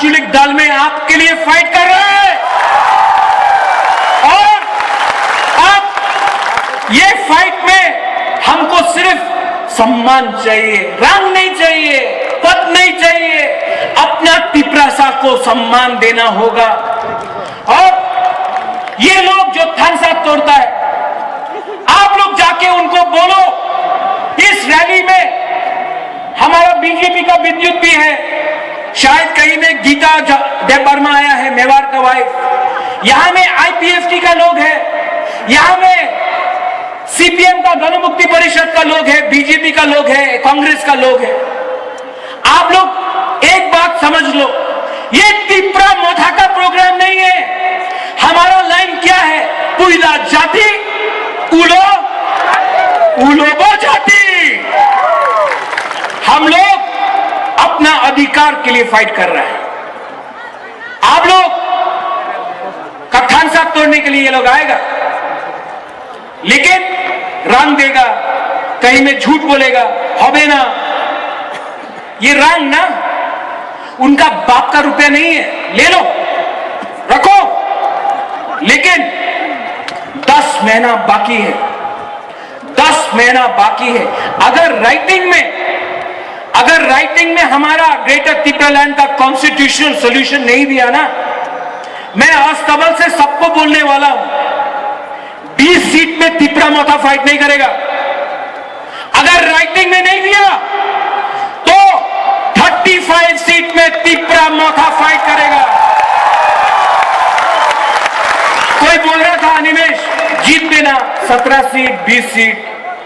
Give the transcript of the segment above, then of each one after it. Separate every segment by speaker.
Speaker 1: आंचलिक दल में आपके लिए फाइट कर रहे हैं और अब ये फाइट में हमको सिर्फ सम्मान चाहिए, रंग नहीं चाहिए, पद नहीं चाहिए, अपना तिपरासा को सम्मान देना होगा। और ये लोग जो थानसा तोड़ता है, आप लोग जाके उनको बोलो इस रैली में हमारा बीजेपी का विद्युत भी है, शायद कहीं में गीता देव वर्मा आया है, मेवाड़ का वाइफ, यहां में आईपीएफटी का लोग है, यहां में सीपीएम का गण मुक्ति परिषद का लोग है, बीजेपी का लोग है, कांग्रेस का लोग है। आप लोग एक बात समझ लो, ये तिपरा मोथा का प्रोग्राम नहीं है। हमारा लाइन क्या है? पुइला जाति उलो उलोबो जाति। हम लोग अपना अधिकार के लिए फाइट कर रहे हैं। आप लोग का थानसा तोड़ने के लिए ये लोग आएगा, लेकिन रंग देगा, कहीं में झूठ बोलेगा, होबे ना। ये रंग ना उनका बाप का रुपया नहीं है, ले लो रखो, लेकिन 10 महीना बाकी है, 10 महीना बाकी है। अगर राइटिंग में हमारा ग्रेटर तिपरालैंड का कॉन्स्टिट्यूशनल सॉल्यूशन नहीं दिया ना, मैं अस्तबल से सबको बोलने वाला हूं, 20 सीट में तिपरा मोथा फाइट नहीं करेगा। अगर राइटिंग में नहीं दिया तो 35 सीट में तिपरा मोथा फाइट करेगा। कोई बोल रहा था अनिमेश जीत देना 17 सीट 20 सीट,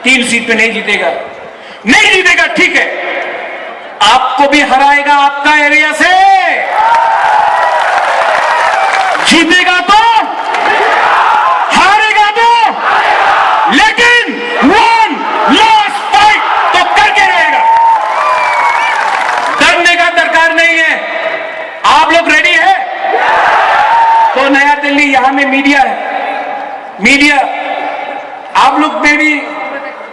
Speaker 1: 3 सीट में नहीं जीतेगा, नहीं जीतेगा, ठीक है, आपको भी हराएगा आपका एरिया से, जीतेगा तो हारेगा तो, लेकिन वन लास्ट फाइट तो करके रहेगा। डरने का दरकार नहीं है। आप लोग रेडी है? तो नया दिल्ली यहां में मीडिया है, मीडिया आप लोग में भी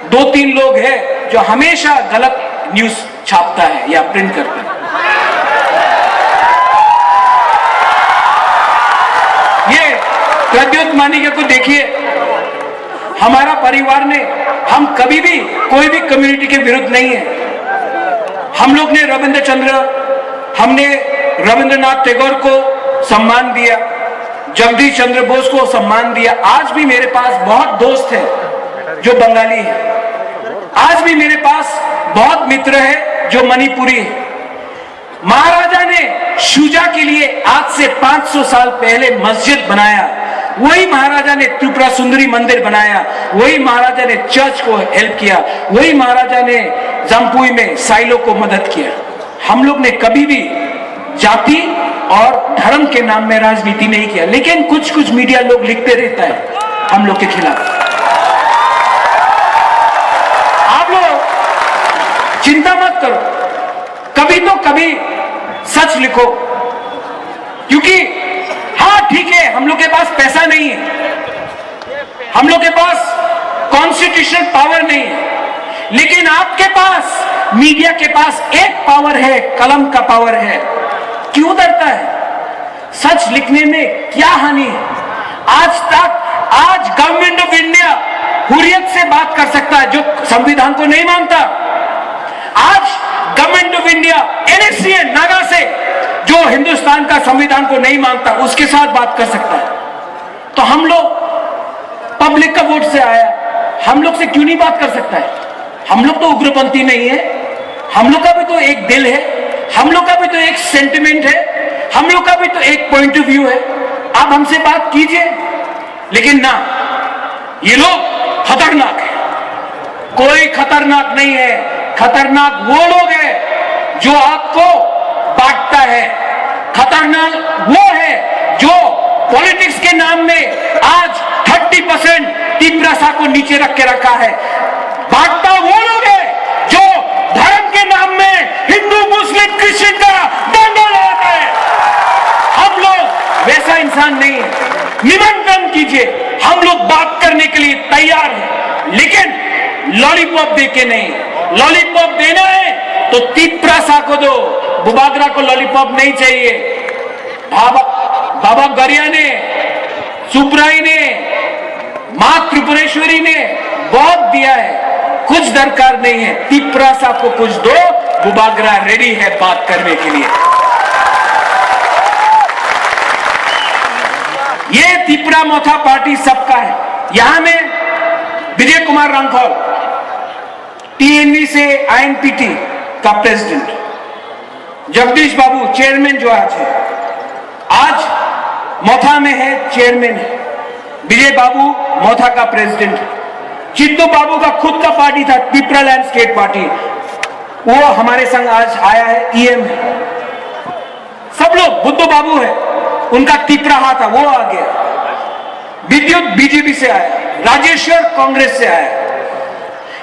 Speaker 1: 2-3 लोग हैं जो हमेशा गलत न्यूज छापता है या प्रिंट करता है। ये प्रद्योत मानिका को देखिए, हमारा परिवार ने, हम कभी भी कोई भी कम्युनिटी के विरुद्ध नहीं है। हम लोग ने हमने रविंद्रनाथ टैगोर को सम्मान दिया, जगदीश चंद्र बोस को सम्मान दिया। आज भी मेरे पास बहुत दोस्त हैं जो बंगाली है, आज भी मेरे पास बहुत मित्र है जो मणिपुरी है। महाराजा ने शुजा के लिए आज से 500 साल पहले मस्जिद बनाया, वही महाराजा ने त्रिपुरा सुंदरी मंदिर बनाया, वही महाराजा ने चर्च को हेल्प किया, वही महाराजा ने जम्पुई में साइलो को मदद किया। हम लोग ने कभी भी जाति और धर्म के नाम में राजनीति नहीं किया, लेकिन कुछ कुछ मीडिया लोग लिखते रहता है हम लोग के खिलाफ। आप लोग चिंता मत करो, कभी तो कभी सच लिखो, क्योंकि हाँ ठीक है, हम लोग के पास पैसा नहीं है, हम लोग के पास कॉन्स्टिट्यूशनल पावर नहीं है, लेकिन आपके पास, मीडिया के पास एक पावर है, कलम का पावर है। क्यों डरता है? सच लिखने में क्या हानि है? आज गवर्नमेंट ऑफ इंडिया हुर्रियत से बात कर सकता है जो संविधान को नहीं मानता। आज government of India NSCN Naga से जो हिंदुस्तान का संविधान को नहीं मानता उसके साथ बात कर सकता है। तो हम लोग पब्लिक का वोट से आया, हम लोग से क्यों नहीं बात कर सकता है? हम लोग तो उग्रपंथी नहीं है, हम लोग का भी तो एक दिल है, हम लोग का भी तो एक सेंटिमेंट है, हम लोग का भी तो एक पॉइंट ऑफ व्यू है। आप हमसे बात कीजिए, लेकिन ना, ये लोग खतरनाक है। कोई खतरनाक नहीं है, खतरनाक वो लोग हैं जो आपको बांटता है, खतरनाक वो है जो पॉलिटिक्स के नाम में आज 30% तिपरासा को नीचे रख के रखा है। बांटता वो लोग है जो धर्म के नाम में हिंदू मुस्लिम क्रिश्चियन का दंगा लगाता है। हम लोग वैसा इंसान नहीं है। निमंत्रण कीजिए, हम लोग बात करने के लिए तैयार हैं, लेकिन लॉलीपॉप दे के नहीं। लॉलीपॉप देना है तो तिपरासा को दो, बुबागरा को लॉलीपॉप नहीं चाहिए, बाबा गरिया ने, सुप्राई ने, मां त्रिपुरेश्वरी ने बहुत दिया है, कुछ दरकार नहीं है। तिपरा साहब को कुछ दो, बुबागरा रेडी है बात करने के लिए। ये तिपरा मोथा पार्टी सबका है। यहां में विजय कुमार रांखौल टीएनवी से आईएनपीटी का प्रेसिडेंट, जगदीश बाबू चेयरमैन जो आज मोथा में है, चेयरमैन है। विजय बाबू मोथा का प्रेसिडेंट, चित्तू बाबू का खुद का पार्टी था, तिपरा लैंडस्केप पार्टी, वो हमारे संग आज आया है, ईएम है। सब लोग, बुद्धू बाबू है, उनका तिपरा हाथ था, वो आ गया। विद्युत बीजेपी से आया, राजेश्वर कांग्रेस से आया।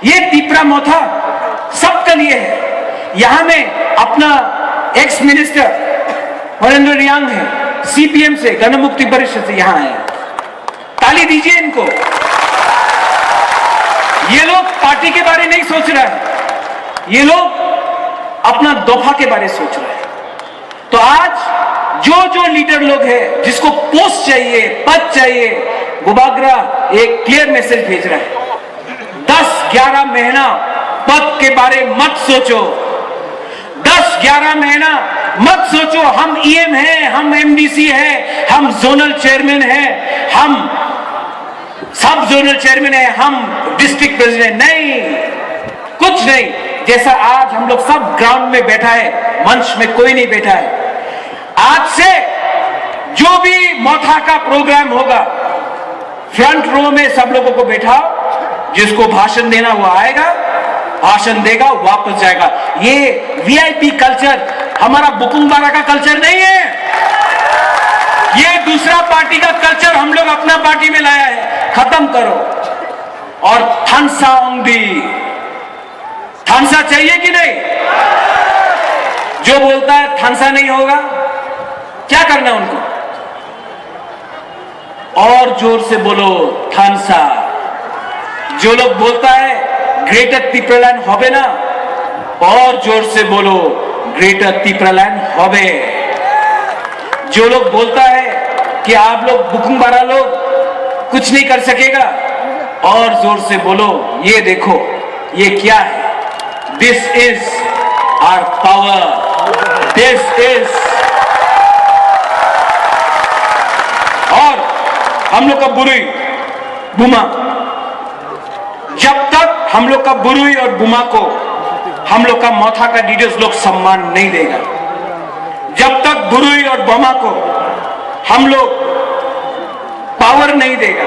Speaker 1: ये तिपरा मोथा सबके लिए है। यहां में अपना एक्स मिनिस्टर हरेंद्र रियांग है, सीपीएम से, गण मुक्ति परिषद से यहां आए। ताली दीजिए इनको। ये लोग पार्टी के बारे नहीं सोच रहे हैं, ये लोग अपना दफा के बारे सोच रहे हैं। तो आज जो लीडर लोग हैं, जिसको पोस्ट चाहिए, पद चाहिए, बुबागरा एक क्लियर मैसेज भेज रहा है, 10-11 महीना पद के बारे मत सोचो, 10-11 महीना मत सोचो हम ईएम हैं, हम एमडीसी हैं, हम जोनल चेयरमैन हैं, हम सब जोनल चेयरमैन हैं, हम डिस्ट्रिक्ट प्रेसिडेंट, नहीं, कुछ नहीं। जैसा आज हम लोग सब ग्राउंड में बैठा है, मंच में कोई नहीं बैठा है। आज से जो भी मोथा का प्रोग्राम होगा, फ्रंट रो में सब लोगों को बैठाओ, जिसको भाषण देना वो आएगा, भाषण देगा, वापस जाएगा। ये वीआईपी कल्चर हमारा बुकुंबारा का कल्चर नहीं है, ये दूसरा पार्टी का कल्चर हम लोग अपना पार्टी में लाया है, खत्म करो। और थानसा ओंगदी, थानसा चाहिए कि नहीं? जो बोलता है थानसा नहीं होगा, क्या करना उनको? और जोर से बोलो थानसा। जो लोग बोलता है ग्रेटर तिपरालैंड होबे ना, और जोर से बोलो ग्रेटर तिपरालैंड होबे। जो लोग बोलता है कि आप लोग बुकुंबारा लोग कुछ नहीं कर सकेगा, और जोर से बोलो ये देखो ये क्या है, this is our power, this is. और हम लोग का बुरुई बुमा, जब तक हम लोग का बुरुई और बुमा को हम लोग का मोथा का लीडर्स लोग सम्मान नहीं देगा, जब तक बुरुई और बुमा को हम लोग पावर नहीं देगा,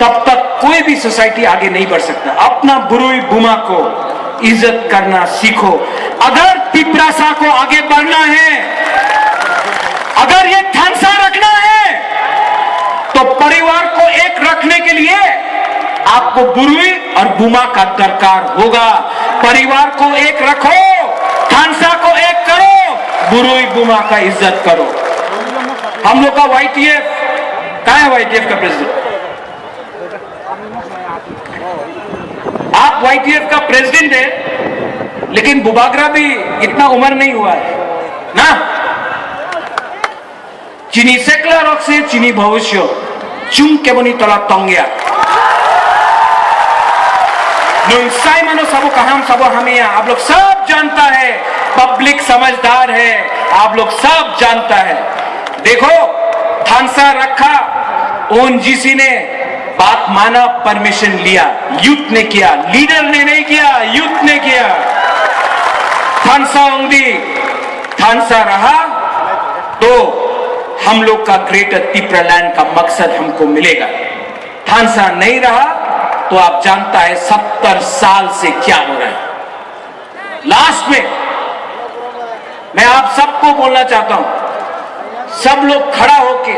Speaker 1: तब तक कोई भी सोसाइटी आगे नहीं बढ़ सकता। अपना बुरुई बुमा को इज्जत करना सीखो। अगर तिपरासा को आगे बढ़ना है, अगर ये थानसा रखना है, तो परिवार को एक रखने के लिए आपको बुरुई और बुमा का दरकार होगा। परिवार को एक रखो, थानसा को एक करो, बुरुई बुमा का इज्जत करो। हम लोग का वाईटीएफ कहां है? वाईटीएफ का प्रेसिडेंट, आप वाईटीएफ का प्रेसिडेंट है, लेकिन बुबागरा भी इतना उम्र नहीं हुआ है ना। चीनी सेकला रॉक से चीनी भविष्य चुम के बनी तला तंगिया नुसाई मानो सबो कहां सबो हमें, आप लोग सब जानता है, पब्लिक समझदार है, आप लोग सब जानता है। देखो थानसा रखा, ओएनजीसी ने बात माना, परमिशन लिया, यूथ ने किया, लीडर ने नहीं किया, यूथ ने किया। थानसा ओंगदी, थानसा रहा तो हम लोग का ग्रेटर तिपरालैंड का मकसद हमको मिलेगा। थानसा नहीं रहा तो आप जानता है 70 साल से क्या हो रहा है। लास्ट में मैं आप सबको बोलना चाहता हूं, सब लोग खड़ा होके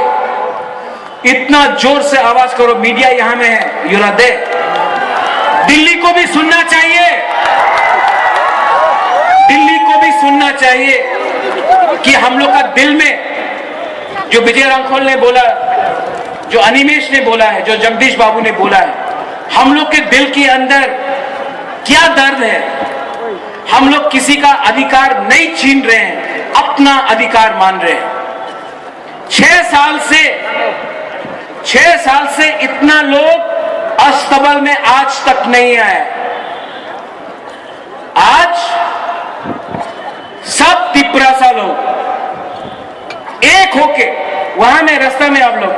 Speaker 1: इतना जोर से आवाज करो, मीडिया यहां में है, यूरा दे, दिल्ली को भी सुनना चाहिए, दिल्ली को भी सुनना चाहिए कि हम लोग का दिल में जो विजय रांखोल ने बोला, जो अनिमेश ने बोला है, जो जगदीश बाबू ने बोला है, हम लोग के दिल के अंदर क्या दर्द है, हम लोग किसी का अधिकार नहीं छीन रहे हैं, अपना अधिकार मान रहे हैं। 6 साल से इतना लोग अस्तबल में आज तक नहीं आए। आज सब तिपरासा लोग एक होके, वहां में रास्ते में आप लोग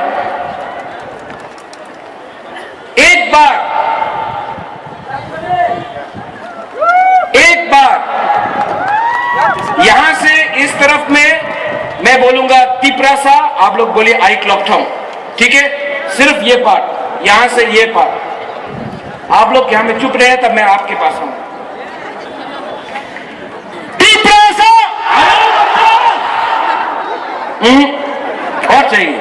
Speaker 1: एक बार यहां से इस तरफ में मैं बोलूंगा तिपरासा, आप लोग बोलिए आई क्लॉकथम, ठीक है? सिर्फ ये पार्ट, यहां से ये पार्ट, आप लोग यहां में चुप रहे, तब मैं आपके पास हूं। तिपरासा और चाहिए